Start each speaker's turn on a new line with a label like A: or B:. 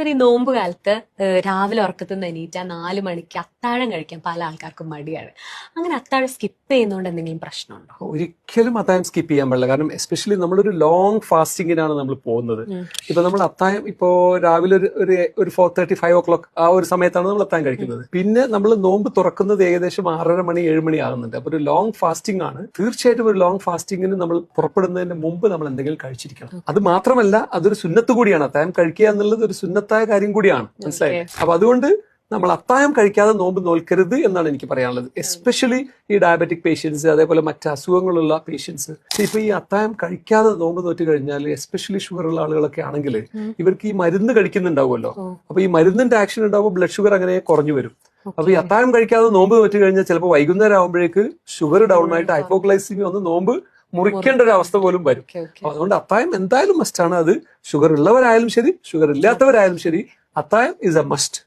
A: ഈ നോമ്പ് കാലത്ത് രാവിലെ ഉറക്കത്തിൽ നിന്ന് എണീറ്റാ 4 മണിക്ക് അത്താഴം കഴിക്കാൻ പല ആൾക്കാർക്കും മടിയാണ്. അങ്ങനെ അത്താഴം സ്കിപ്പ് ചെയ്യുന്നതുകൊണ്ട് എന്തെങ്കിലും പ്രശ്നമുണ്ടോ?
B: ഒരിക്കലും അത്താഴം സ്കിപ്പ് ചെയ്യാൻ പാടില്ല. കാരണം എസ്പെഷ്യലി നമ്മളൊരു ലോങ് ഫാസ്റ്റിങ്ങിനാണ് നമ്മൾ പോകുന്നത്. ഇപ്പൊ നമ്മൾ അത്താഴം ഇപ്പോ രാവിലെ ഒരു 4:30 5 o'clock ആ ഒരു സമയത്താണ് നമ്മൾ അത്താഴം കഴിക്കുന്നത്. പിന്നെ നമ്മൾ നോമ്പ് തുറക്കുന്നത് ഏകദേശം 6:30 മണി 7 മണി ആകുന്നുണ്ട്. അപ്പൊ ഒരു ലോങ് ഫാസ്റ്റിംഗ് ആണ്. തീർച്ചയായിട്ടും ഒരു ലോങ് ഫാസ്റ്റിങ്ങിന് നമ്മൾ പുറപ്പെടുന്നതിന് മുമ്പ് നമ്മൾ എന്തെങ്കിലും കഴിച്ചിരിക്കണം. അത് മാത്രമല്ല അതൊരു സുന്നത്ത് കൂടിയാണ്. അത്താഴം കഴിക്കുക എന്നുള്ളത് ഒരു സുന്നത്തായ കാര്യം കൂടിയാണ്. മനസ്സിലായി? അപ്പൊ അതുകൊണ്ട് നമ്മൾ അത്താഴം കഴിക്കാതെ നോമ്പ് നോൽക്കരുത് എന്നാണ് എനിക്ക് പറയാനുള്ളത്. എസ്പെഷ്യലി ഈ ഡയബറ്റിക് പേഷ്യൻസ്, അതേപോലെ മറ്റ് അസുഖങ്ങളുള്ള പേഷ്യൻസ്. ഇപ്പൊ ഈ അത്താഴം കഴിക്കാതെ നോമ്പ് നോറ്റ് കഴിഞ്ഞാൽ എസ്പെഷ്യലി ഷുഗർ ഉള്ള ആളുകളൊക്കെ ആണെങ്കിൽ ഇവർക്ക് ഈ മരുന്ന് കഴിക്കുന്നുണ്ടാവുമല്ലോ. അപ്പൊ ഈ മരുന്നിന്റെ ആക്ഷൻ ഉണ്ടാവുമ്പോൾ ബ്ലഡ് ഷുഗർ അങ്ങനെ കുറഞ്ഞു വരും. അപ്പൊ ഈ അത്താഴം കഴിക്കാതെ നോമ്പ് നോറ്റ് കഴിഞ്ഞാൽ ചിലപ്പോൾ വൈകുന്നേരം ആകുമ്പോഴേക്ക് ഷുഗർ ഡൗൺ ആയിട്ട് ഹൈപ്പോഗ്ലൈസിമി വന്ന് നോമ്പ് മുറിക്കേണ്ട ഒരു അവസ്ഥ പോലും വരും. അതുകൊണ്ട് അത്താഴം എന്തായാലും മസ്റ്റ് ആണ്. അത് ഷുഗർ ഉള്ളവരായാലും ശരി, ഷുഗർ ഇല്ലാത്തവരായാലും ശരി, അത്താഴം ഇസ് എ മസ്റ്റ്.